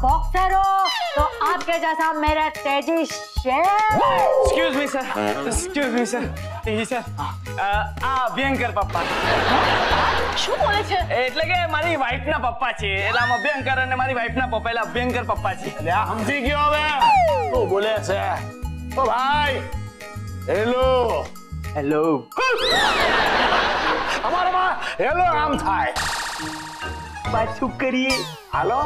Boxer हो तो आपके जैसा मेरा तेजी शेर। एक्सक्यूज मी सर तेजी सर આ અભ્યંકર પપ્પા શું બોલે છે? એટલે કે મારી વાઈફ ના પપ્પા છે એટલે આમ અભ્યંકર અને મારી વાઈફ ના પપ્પા એટલે અભ્યંકર પપ્પા છે એટલે આ સમજી ગયો હવે શું બોલે છે ઓ ભાઈ હેલો હેલો અમારામાં હેલો આમ થાય પાછું કરીએ હાલો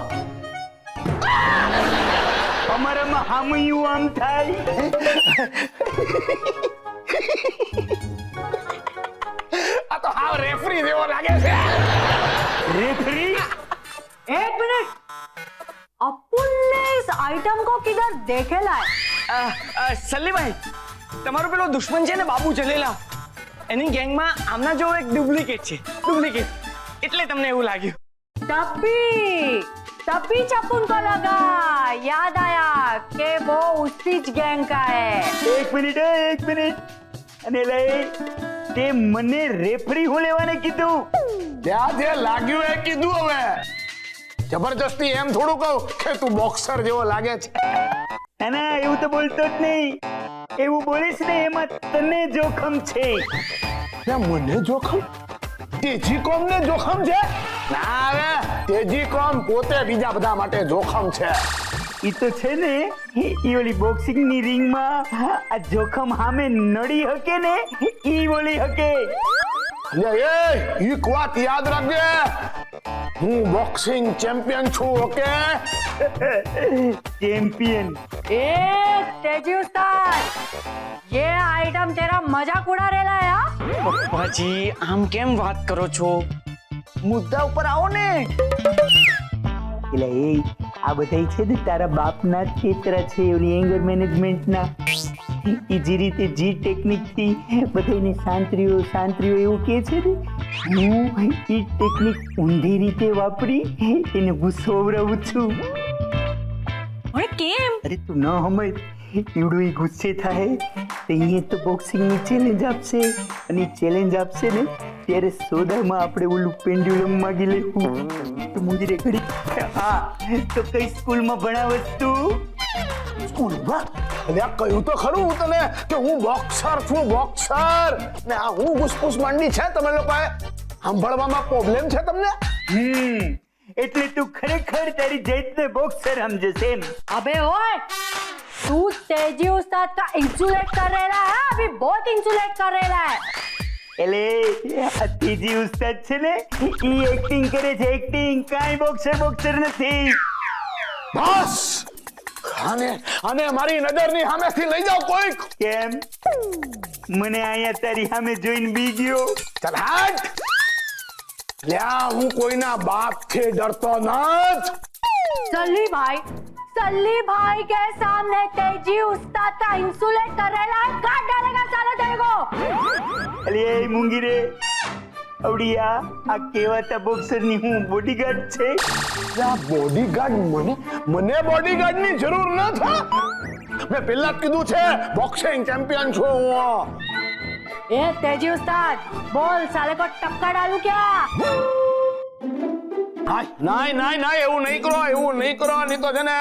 અમારામાં હામયું આમ થાય આ તો હાવ રેફરી જેવો લાગે છે रेफरी एक मिनट, अपुन ने इस आइटम को किधर देखेला है? સલ્લી ભાઈ તમારો પેલો દુશ્મન છે ને બાબુ જલેલા એની ગેંગમાં આમના જેવો એક ડુપ્લિકેટ છે ડુપ્લિકેટ એટલે તમને એવું લાગ્યું तभी चपुन को लगा, याद आया कि वो उसी ज गैंग का है। एक मिनिट અને લઈ તે મને રેફરી હું લેવાને કીધું ત્યાં જે લાગ્યું એ કીધું હવે જબરજસ્તી એમ થોડું કહું કે તું બોક્સર જેવો લાગે છે અને એવું તો બોલતો જ નહીં એવું બોલીશ ને એમાં તને જોખમ છે મને જોખમ તેજી કોમ ને જોખમ છે ના રે તેજી કોમ પોતે બીજા બધા માટે જોખમ છે ઈ તો છે ને ઈ ઓલી બોક્સિંગ ની રિંગ માં આ જોખમ સામે નડી હકે ને ઈ બોલી હકે એ એક વાત યાદ રાખજે હું બોક્સિંગ ચેમ્પિયન છું ઓકે चैंपियन ए तेजी उस्ताद, ये आइटम तेरा मजाक उड़ा रेला है हाँ? પપ્પાજી આમ કેમ વાત કરો છો મુદ્દા ઉપર આવો ને એટલે એ આ બધાય છે ને તારા બાપના ક્ષેત્ર છે ઓલી એંગર મેનેજમેન્ટના ઈ જે રીતે જે ટેકનિકથી બધાને શાંતિઓ એવું કહે છે ને હું ઈ ટેકનિક ઊંધી રીતે વાપરી એને ગુસ્સોવરાવું છું अरे केम? અરે તું ન સમજ એવડું ઈ ગુસ્સે થાય તો અહીંયા તો બોક્સિંગની ચેલેન્જ આપશે અને ચેલેન્જ આપશે ને ત્યારે સોદામાં આપણે ઓલું પેન્ડ્યુલમ માગી લેવું તો મુજરે ઘડી હા તો કઈ સ્કૂલમાં ભણાવસ તું સ્કૂલમાં અલ્યા કહ્યું તો ખરું હું તને કે હું બોક્સર છું બોક્સર ને આ હું ઘુસપુસ માંડી છે તમે લોકોએ સાંભળવામાં પ્રોબ્લેમ છે તમને એટલે તું ખરેખર તારી જાતને બોક્સર સમજે છે એમ अबे ओए, तू तेजी उस्ताद का इंसुलेट कर रेला है, अभी बहुत इंसुलेट कर रेला है। એટલે આ ત્રીજી ઉસ્તાદ છે ને ઈ એક્ટિંગ કરે છે એક્ટિંગ કાઈ બોક્સર નથી બસ આને મારી નજરની સામેથી લઈ જાઓ કોઈક કેમ મને અહીંયા તારી સામે જોઈને બી ગયો ચાલ હાટ લ્યા હું કોઈના બાપથી ડરતો નથી सल्ली भाई के सामने तेजी उस्ताद का इंसुलेट कर रेला है, काट डालेगा साले तेरे को। અલે એ મૂંગી રે અવડિયા આ કેવાતા બોક્સર ની હું બોડીગાર્ડ છે આ બોડીગાર્ડ મને બોડીગાર્ડ ની જરૂર ન થા મેં પહેલા જ કીધું છે બોક્સિંગ ચેમ્પિયન છું હું ए तेजी उस्ताद, बोल साले को टक्कर डालू क्या? ના એવું નહીં કરો નહીં તો છે ને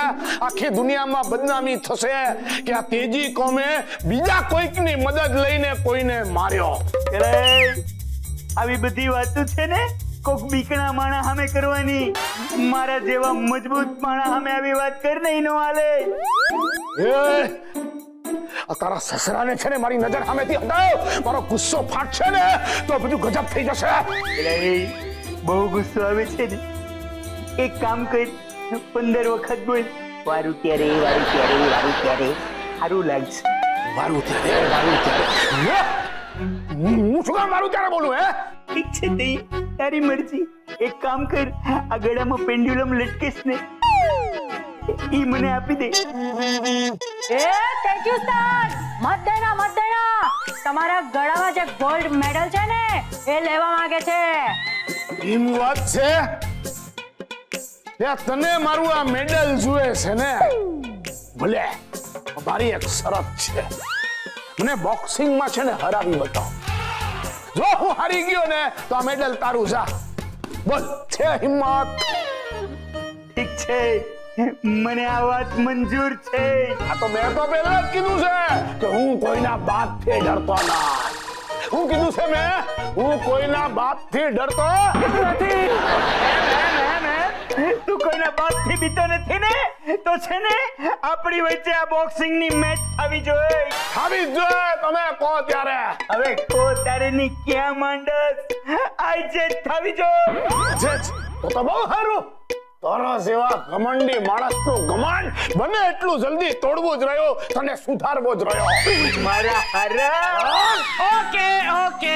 આખી દુનિયામાં બદનામી થશે કે આ તેજી કોમે બીજા કોઈકની મદદ લઈને કોઈને માર્યો અરે આવી બધી વાતો છે ને કોક બીકણા માણા સામે કરવાની મારા જેવા મજબૂત માણા સામે આવી વાત કર નહીં નો હાલે આ તારા સસરાને છે ને મારી નજર સામેથી હટાવ મારો ગુસ્સો ફાટશે ને તો બધું ગજબ થઈ જશે એટલે બહુ ગુસ્સો આવે છે ને એક કામ કર 15 વખત બોલ વારું ત્યારે સારું લાગશે મારું ત્યારે હું શું કામ મારું ત્યારે બોલું હે ઠીક છે તે તારી મરજી એક કામ કર આ ગળામાં પેન્ડ્યુલમ લટકેશ ને ઈ મને આપી દે ए तेजी उस्ताद, मत देना તમારા ગળામાં જે ગોલ્ડ મેડલ છે ને એ લેવા માંગે છે। એમ વાત છે તને મારું આ મેડલ જોઈએ છે ને ભલે મારી એક શરત છે મને બોક્સિંગમાં છે ને હરાવી બતાવ જો હું હારી ગયો ને તો આ મેડલ તારું જા બસ છે હિંમત. ઠીક છે, મને આ વાત મંજૂર છે. આ તો મેં તો પહેલા જ કીધું છે કે હું કોઈના બાપથી ડરતો નથી. હું કીધું છે મેં, હું કોઈના બાપથી ડરતો નથી. તું કોઈના બાપથી બીતો નથી ને? તો છે ને આપણી વચ્ચે આ બોક્સિંગની મેચ આવી જોઈએ. આવી જ જોઈએ, તમે કહો ત્યારે. હવે કો તારે ની ક્યાં માંડસ, આજે થવી જો. તો બહુ સારું. તારા જેવા ઘમંડી માણસનું ઘમંડ બને એટલું જલ્દી તોડવું જ રહ્યો, તને સુધારવો જ રહ્યો. મારા હારા. ઓકે ઓકે,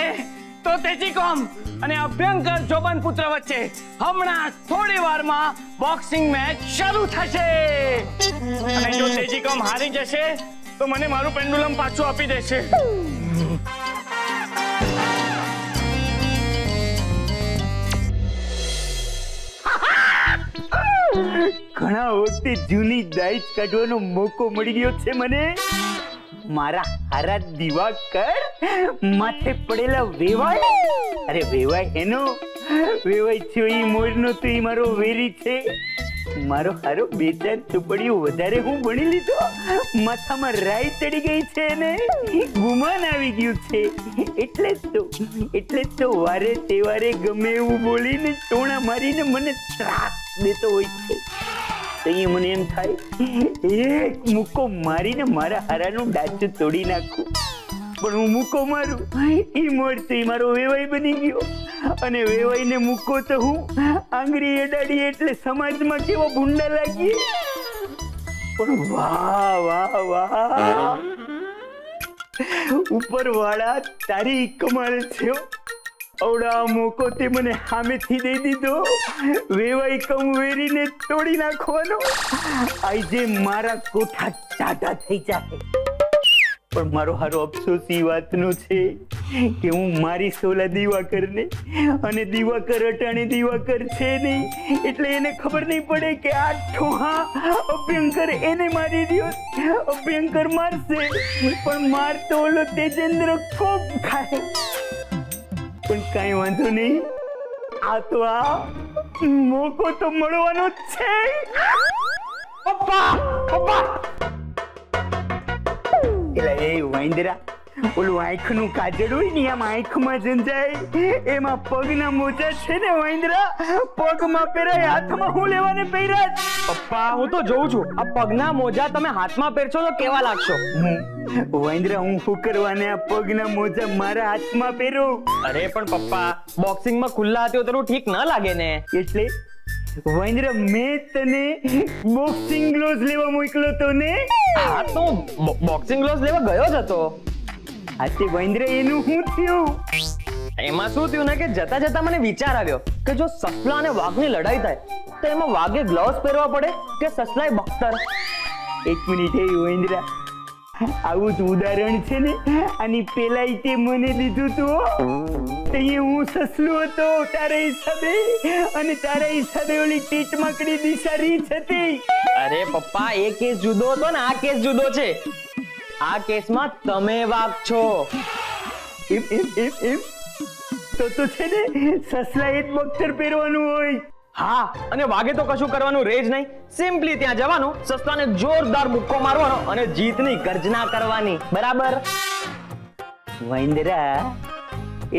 તો તેજીકોમ અને અભ્યંકર જોબન પુત્ર વચ્ચે હમણાં થોડી વારમાં બોક્સિંગ મેચ શરૂ થશે. અને જો તેજીકોમ હારી જશે તો મને મારું પેન્ડુલમ પાછું આપી દેશે. ઘણા વખતે જૂની દાઈત કાઢવાનો મોકો મળી ગયો છે મને. મારા હારા દિવાકર માથે પડેલા વેવાય, અરે વેવાય એનો વેવાય છે ઈ મોરનો તો ઈ મારો વેરી છે. મારો હારો બે ચાર ચોપડીઓ વધારે હું ભણી લીધો, માથામાં રાઈ ચડી ગઈ છે ને ગુમાન આવી ગયું છે. એટલે જ તો વારે તહેવારે ગમે એવું બોલીને ટોણા મારીને મને ત્રાસ દેતો હોય છે. તો અહીંયા મને એમ થાય એક મુક્કો મારીને મારા હારાનું ડાચું તોડી નાખું. પણ હું મુક્કો મારું, ઈ મોર તો ઈ મારો વેવાઈ બની ગયો. અને વેવાઈને મુક્કો તો હું આંગળી અડાડી એટલે સમાજમાં કેવો ભૂંડા લાગીએ. પણ વાહ વાહ વાહ, ઉપરવાળા તારી કમાલ છે. અવડા મોકો તે મને સામેથી દઈ દીધો, વેવાઈ કમ વેરીને તોડી નાખવાનો. આજે મારા કોઠા ટાટા થઈ જાય. પણ મારો હારો અફસોસ ઈ વાતનો છે કે હું મારી સોલા દિવાકરને, અને દિવાકર અટાણે દિવાકર છે નહીં, એટલે એને ખબર નહીં પડે કે આ ઠોહા અભ્યંકર એને મારી દ્યો. અભ્યંકર મારશે પણ મારતો ઓલો તેજેન્દ્ર કોપ ખાય. પણ કાંઈ વાંધો નહીં, આ તો આ મોકો તો મળવાનો જ છે. પપ્પા પપ્પા, એલા એ વાંદરા, ઓલું આંખનું કાજળ હોય ને આમ આંખમાં જંજાય, એમાં પગના મોજા છે ને વાંદરા, પગમાં પહેરાય, હાથમાં હું લેવાને પહેર્યા. પપ્પા હું તો જોઉં છું, આ પગના મોજા તમે હાથમાં પહેરશો તો કેવા લાગશો? વાંદરા, હું શું કરવાને આ પગના મોજા મારા હાથમાં પહેરું? અરે પણ પપ્પા, બોક્સિંગમાં ખુલ્લા હાથે તો ઠીક ન લાગે ને. એટલે વાંદરા, મેં તને બોક્સિંગ ગ્લોવ્સ લેવા મોકલ્યો તો ને? હા તો બોક્સિંગ ગ્લોવ્સ લેવા ગયો જ હતો. આ તે વાંદરા, એનું શું થયું? એમાં શું થયું ને કે જતા જતા મને વિચાર આવ્યો કે જો સસલા અને વાઘની લડાઈ થાય તો એમાં વાઘે ગ્લોવ્સ પહેરવા પડે કે સસલાએ બખ્તર? એક મિનિટ, એ વાંદરા, આવું જ ઉદાહરણ છે ને આની પેલા તે મને દીધું તું. હું સસલું હતો તારા હિસાબે, અને તારા હિસાબે ઓલી ટીટ માકડી દિશા રીચ હતી. અરે પપ્પા, એ કેસ જુદો હતો ને આ કેસ જુદો છે. આ કેસમાં તમે વાઘ છો. એમ તો છે ને સસલાએ જ બખ્તર પહેરવાનું હોય. હા, અને વાઘે તો કશું કરવાનું રહે જ નહીં. સિમ્પલી ત્યાં જવાનું, સસલાને જોરદાર મુક્કો મારવાનો અને જીતની ગર્જના કરવાની. બરાબર? વાંદરા,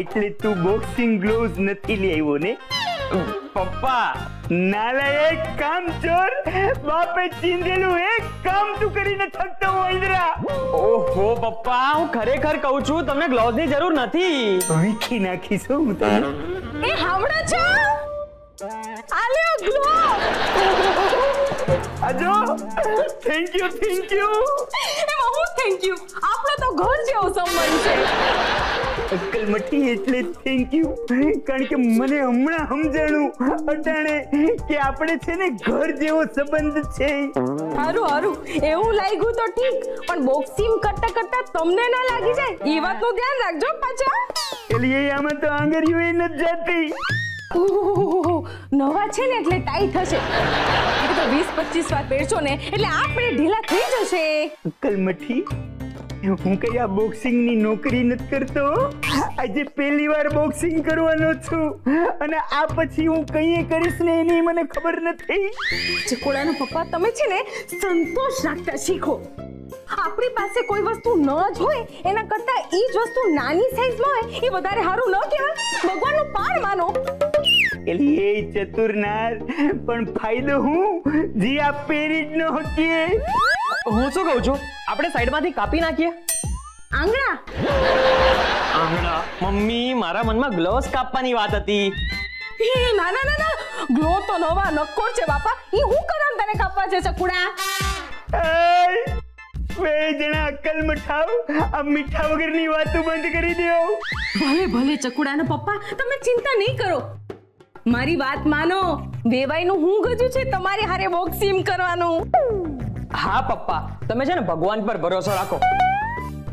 એટલે તું બોક્સિંગ ગ્લોવ્સ નથી લઈ આવ્યો ને? પપ્પા, નાલાયક કામચોર, બાપે ચીંધેલું એક કામ તું કરીને થકતો વાંદરા. ઓહો પપ્પા, હું ખરેખર કહું છું, તમને ગ્લોવ્સની જરૂર નથી. વીખી નાખીશ હું તને. એ હાવડા છો, આલ્યો ગ્લો. આજો, થેન્ક યુ. એમાં હું થેન્ક યુ? આપણો તો ઘર જેવો સંબંધ છે. અક્કલ મટી એટલે થેન્ક યુ, કારણ કે મને હમણાં સમજાણું અટાણે કે આપણે છે ને ઘર જેવો સંબંધ છે. હારું, એવું લાગ્યું તો ઠીક, પણ બોક્સિંગ કરતા કરતા તમને ના લાગી જાય એ વાતનું ધ્યાન રાખજો પાછા. એટલે આમાં તો આંગળીઓ એ નથી જાતી. નવા છે ને એટલે ટાઈટ હશે, તો 20-25 વાર પહેરશો ને એટલે આપણે ઢીલા થઈ જશે. અક્કલ મઠી, હું કઈ આ બોક્સિંગ ની નોકરી નથી કરતો. આજે પહેલી વાર બોક્સિંગ કરવાનો છું અને આ પછી હું કઈ કરીશ ને એની મને ખબર નથી. ચકોડાના પપ્પા, તમે છે ને સંતોષ રાખતા શીખો. આપણી પાસે કોઈ વસ્તુ ન જ હોય એના કરતા એ જ વસ્તુ નાની સાઈઝમાં હોય એ વધારે સારું ન કહેવાય? ભગવાનનો પાર માનો. એલી એ ચતુરનાર, પણ ફાયદો હું જી આ પહેરી જ ન હકીએ. હું શું કહું છું, આપણે સાઈડમાંથી કાપી નાખીએ. આંગળા મમ્મી, મારા મનમાં ગ્લોવ્સ કાપવાની વાત હતી. ના ના ના ના, ગ્લો તો નવા નક્કોર છે બાપા. ઈ હું કરામ તને કાપવા છે ચકુડા? બે જણા અક્કલ મઠાવ, આ મીઠા વગરની વાતો બંધ કરી દો. ભલે ભલે ચકુડાના પપ્પા, તમે ચિંતા નહીં કરો. મારી વાત માનો, વેવાઈનું હું ગજુ છે તમારી હારે બોક્સિંગ કરવાનું. હા પપ્પા, તમે છે ને ભગવાન પર ભરોસો રાખો.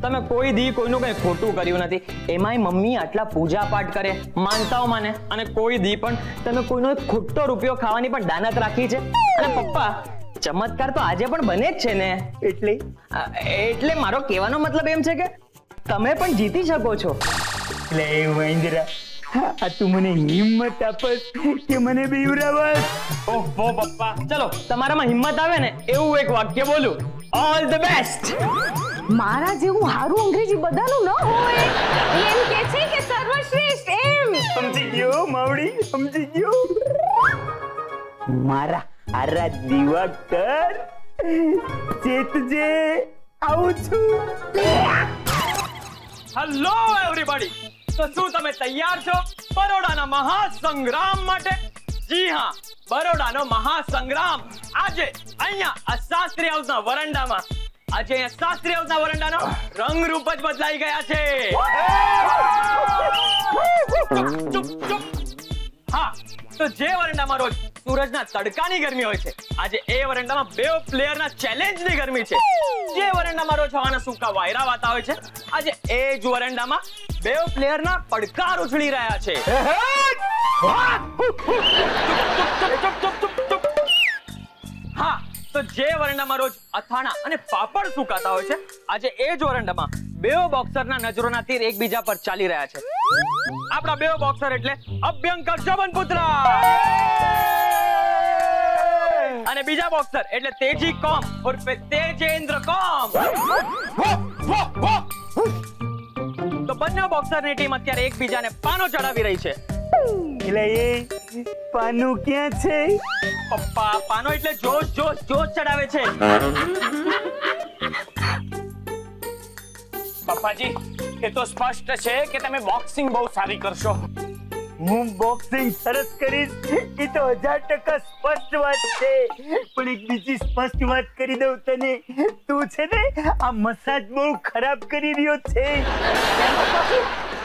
તમે કોઈ દી કોઈનું કઈ ખોટું કર્યું નથી. એમાંય મમ્મી આટલા પૂજા પાઠ કરે, માનતાઓ માને, અને કોઈ દી પણ તમે કોઈનો એક ખોટો રૂપિયો ખાવાની પણ દાનત રાખી છે. અને પપ્પા, ચમત્કાર તો આજે પણ બને જ છે ને. એટલે મારો કહેવાનો મતલબ એમ છે કે તમે પણ જીતી શકો છો. લે મહેન્દ્રા, આ તું મને હિંમત આપસ કે મને બીવરાવસ? ઓહો પપ્પા, ચલો તમારામાં હિંમત આવે ને એવું એક વાક્ય બોલું. All the best. મારા જેવું હારું અંગ્રેજી બધાનું ન હોય. એમ કે છે કે સર્વશ્રેષ્ઠ એમ. સમજી ગયો માવડી, સમજી ગયો. મારા હારા દિવાકર, ચેતજે, આવું છું. Hello everybody. તો શું તમે તૈયાર છો બરોડાના મહાસંગ્રામ માટે? જી હા, બરોડાનો મહાસંગ્રામ આજે અહીંયા આ શાસ્ત્રી હાઉસના વરંડામાં. આજે અહીંયા શાસ્ત્રી હાઉસના વરંડાનો રંગરૂપ જ બદલાઈ ગયા છે. ચૂપ ચૂપ. હા, તો જે વરંડામાં રોજ સૂરજના તડકાની ગરમી હોય છે, આજે એ વરંડામાં બે પ્લેયરના ચેલેન્જની ગરમી છે. જે વરંડામાં રોજ હવાના સૂકા વાયરા વાતા હોય છે, આજે એ જ વરંડામાં બે પ્લેયરના પડકાર ઉછળી રહ્યા છે. હા, તો જે વરંડામાં રોજ અથાણા અને પાપડ સુકાતા હોય છે, આજે એ જ વરંડામાં બેઓ બોક્સરના નજરોના તીર એકબીજા પર ચાલી રહ્યા છે. આપણા બેઓ બોક્સર એટલે અભ્યંકર શોભનપુત્ર અને બીજા બોક્સર એટલે તેજી કોમ ઉર્ફે તેજેન્દ્ર કોમ. તો બંને બોક્સરની ટીમ અત્યારે એકબીજાને પાનો ચડાવી રહી છે. એટલે એ પાનું ક્યાં છે? પપ્પા, પાનો એટલે જોશ જોશ જોશ ચડાવે છે. પપ્પાજી, એ તો સ્પષ્ટ છે કે તમે બોક્સિંગ બહુ સારી કરશો. હું બોક્સિંગ સરસ કરીશ એ તો 1000% સ્પષ્ટ વાત છે. પણ એક બીજી સ્પષ્ટ વાત કરી દઉં તને. તું છે ને આ મસાજ બહુ ખરાબ કરી રહ્યો છે.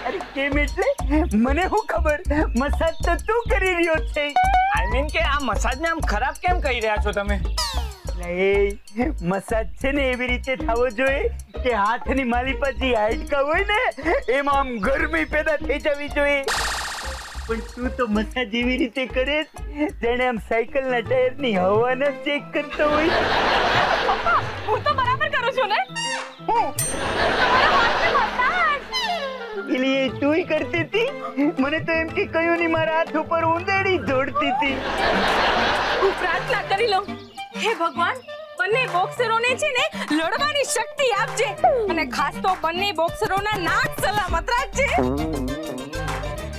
અરે કેમ એટલે? મને શું ખબર, મસાજ તો તું કરી રહ્યો છે. આઈ મીન કે આ મસાજને આમ ખરાબ કેમ કહી રહ્યા છો તમે? એ મસાજ છે ને એવી રીતે થવો જોઈએ કે હાથની માલિપા જે હાડકા હોય ને એમાં આમ ગરમી પેદા થઈ જવી જોઈએ. પણ તું તો મસાજ એવી રીતે કરે જેને આમ સાયકલના ટાયરની હવાને ચેક કરતો હોય. હું તો બરાબર કરું છું ને. તમારા હાથને મસાજ. એટલે એ તુંય કરતી હતી? મને તો એમ કે કયું ની મારા હાથ ઉપર ઉંદરડી જોડતી હતી. હું પ્રાર્થના કરી લઉં, હે ભગવાન, બંને બોક્સરોને છે ને લડવાની શક્તિ આપજે અને ખાસ તો બંને બોક્સરોના નાક સલામત રાખજે.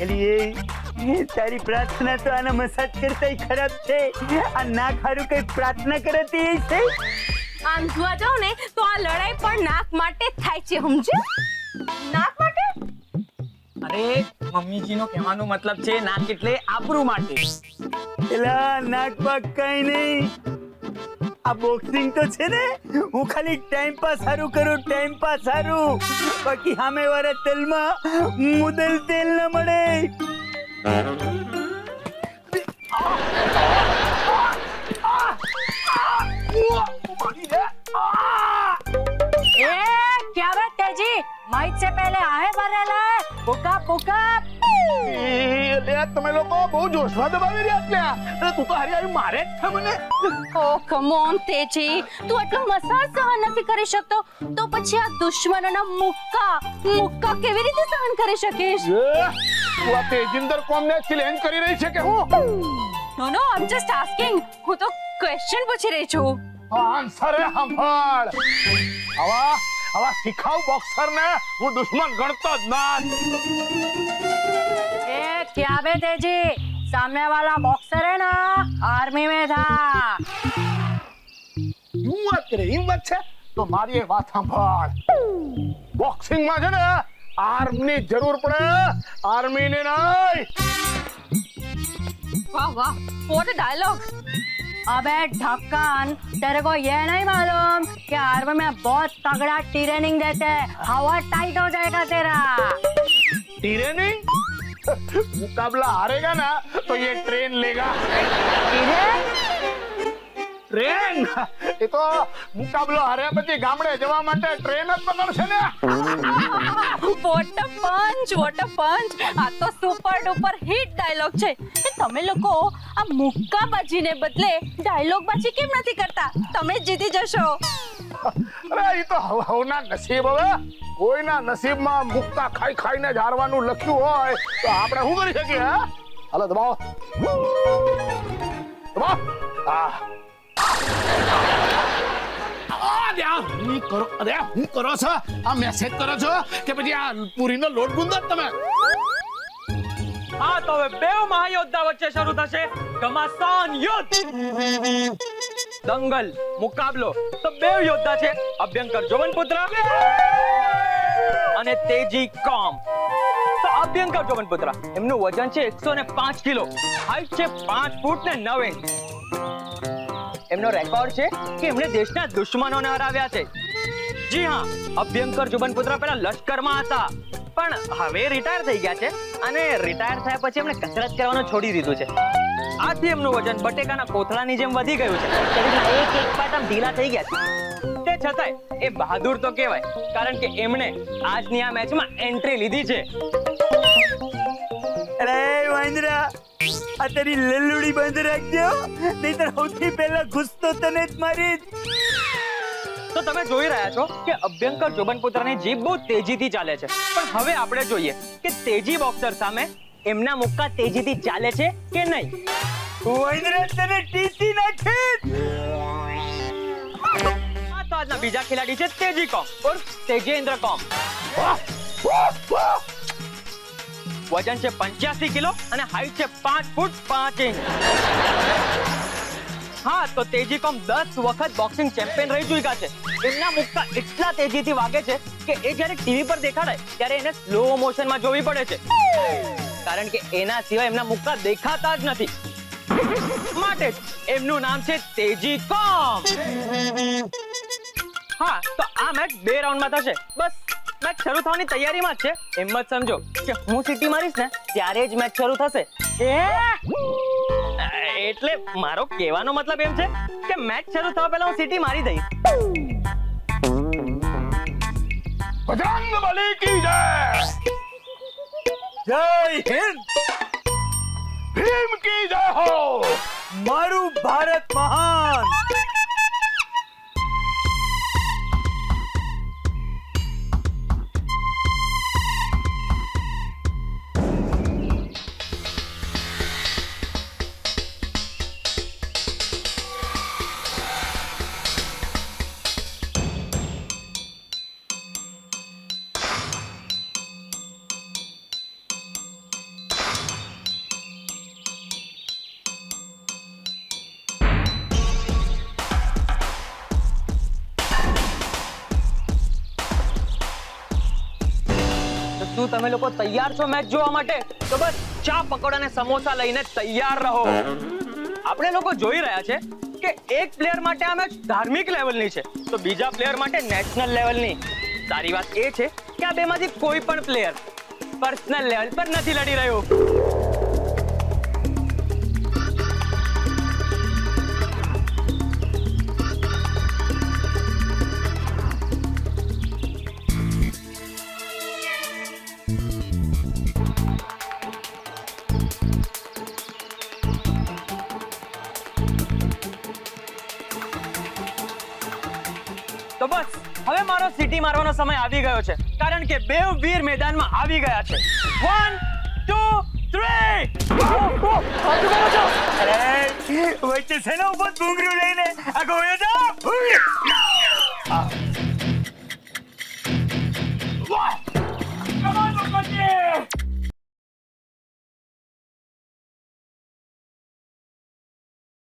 એટલે તારી પ્રાર્થના તો આના મસાજ કરતા ખરાબ છે. આ નાક હારું કઈ પ્રાર્થના કરતી છે? આમ જોવા જાવ ને તો આ લડાઈ પણ નાક માટે જ થાય છે, સમજ્યો? નાક માટે? અરે મમ્મીજીનો કહેવાનો મતલબ છે નાક એટલે આબરૂ માટે. એલા નાક પાક કઈ નહીં. આ બોક્સિંગ તો છે ને હું ખાલી ટાઈમ પાસ સારું કરું, ટાઈમ પાસ સારું. બાકી સામે વાળા તેલમાં મુદલ તેલ ન મળે. ए क्या बात तेजी, माइक से पहले आहे भरेला है. पुका पुका. એટલે તમે તમે લોકો બહુ જોશમાં દબાવી રહ્યા છે અને તું તો હારી આવી મારે જ છે મને. ઓ કમ ઓન તેજી, તું આટલો મસાજ સહન નથી કરી શકતો તો પછી આ દુશ્મનોના મુક્કા કેવી રીતે સહન કરી શકીશ? તું આ તેજિંદર કોમને ચેલેન્જ કરી રહી છે કે હું? નો આઈ એમ જસ્ટ આસ્કિંગ. હું તો ક્વેશ્ચન પૂછી રહી છું. આન્સર હે સાંભળ. આવા શીખાવ બોક્સર ને હું દુશ્મન ગણતો જ ના. ए क्या बे तेजी, सामने वाला बॉक्सर है ना आर्मी में था. હિંમત છે તો મારી એ વાત સાંભળ. બોક્સિંગ માં છે ને આર્મ ની જરૂર પડે, આર્મી ને નહીં. वाह वाह, व्हाट अ डायलॉग. अबे ढक्कन, तेरे को ये नहीं मालूम कि आर्मी में बहुत तगड़ा ट्रेनिंग देते हैं, हवा टाइट हो जाएगा तेरा. ट्रेनिंग? मुकाबला हारेगा ना तो ये ट्रेन लेगा. ટ્રેન એ તો મુકાબલો હાર્યા પછી ગામડે જવા માટે ટ્રેન જ પકડશે ને. વોટ અ પંચ. આ તો સુપર ડુપર હિટ ડાયલોગ છે. તમે લોકો આ મુક્કાબાજીને બદલે ડાયલોગબાજી કેમ નથી કરતા? તમે જ જીતી જશો. અરે એ તો હવના નસીબ. હવે કોઈના નસીબમાં મુક્કા ખાઈને જ હારવાનું લખ્યું હોય તો આપણે શું કરી શકીએ? હાલો દબાવો. હું કરો છો? આ મેસેજ કરો છો કે પછી આ પૂરીનો લોટ ગુંદો તમે? હા તો હવે બે મહાયોદ્ધા વચ્ચે શરૂ થશે ઘમાસાન યુદ્ધ. દંગલ મુકાબલો તો બે યોદ્ધા છે, અભ્યંકર જોબનપુત્ર અને તેજી કોમ. તો અભ્યંકર જોબનપુત્ર, એમનું વજન છે 105 કિલો, હાઈટ છે 5 ફૂટ ને 9 ઇંચ. એમનો રેકોર્ડ છે કે એમણે દેશના દુશ્મનોને હરાવ્યા છે. જી હા, અભ્યંકર જોબનપુત્ર પહેલા લશ્કરમાં હતા પણ હવે રિટાયર થઈ ગયા છે અને રિટાયર થયા પછી એમણે કસરત કરવાનું છોડી દીધું છે. આથી એમનું વજન બટેકાના કોથળાની જેમ વધી ગયું છે. શરીરના એક પાર્ટ આમ ઢીલા થઈ ગયા છે. તે છતાંય એ બહાદુર તો કહેવાય, કારણ કે એમણે આજની આ મેચમાં એન્ટ્રી લીધી છે. અરે વાંદરા, આ તારી લલ્લુડી બંધ રાખજો, નહીંતર સૌથી પહેલા ઘૂસતો તને જ મારી. તો તમે જોઈ રહ્યા છો કે અભ્યંકર જોબનપુત્રની જીભ બહુ તેજીથી ચાલે છે. પણ હવે આપણે જોઈએ કે તેજી બોક્સર સામે એમના મુક્કા તેજીથી ચાલે છે કે નહીં. વાંદરા તને ટીસી નાખી. આ તો આજના બીજા ખેલાડી છે તેજી કોમ ઉર્ફ તેજેન્દ્ર કોમ. વજન છે 85 કિલો અને હાઈટ છે 5 ફૂટ 5 ઇંચ. હા તો તેજી કોમ 10 વખત બોક્સિંગ ચેમ્પિયન રહી ચૂક્યા છે. એમના મુક્કા એટલા તેજીથી વાગે છે કે એ જ્યારે ટીવી પર દેખાડે ત્યારે એને સ્લો મોશનમાં જોવી પડે છે, કારણ કે એના સિવાય એમના મુક્કા દેખાતા જ નથી. માટે જ એમનું નામ છે તેજી કોમ. હા તો આ મેચ 2 રાઉન્ડમાં થશે. બસ મેચ શરૂ થવાની તૈયારીમાં જ છે. એમ જ સમજો કે હું સીટી મારીશ ને ત્યારે જ મેચ શરૂ થશે. એટલે મારો કહેવાનો મતલબ એમ છે કે મેચ શરૂ થવા પહેલા હું સીટી મારી દઈશ. બજરંગબલી કી જય. જય હિન્દ. ભીમ કી જય હો. મારું ભારત મહાન. શું તમે લોકો તૈયાર છો મેચ જોવા માટે? તો બસ ચા પકોડા અને સમોસા લઈને તૈયાર રહો. આપણે લોકો જોઈ રહ્યા છે કે એક પ્લેયર માટે આ મેચ ધાર્મિક લેવલની છે તો બીજા પ્લેયર માટે નેશનલ લેવલની. સારી વાત એ છે કે આ બેમાંથી કોઈ પણ પ્લેયર પર્સનલ લેવલ પર નથી લડી રહ્યો. તો બસ હવે મારો સીટી મારવાનો સમય આવી ગયો છે, કારણ કે બે વીર મેદાનમાં આવી ગયા છે. 1 2 3. અરે વચ્ચે સેનો ઉપર ભૂંગળું લઈને આગો વયો જાઓ.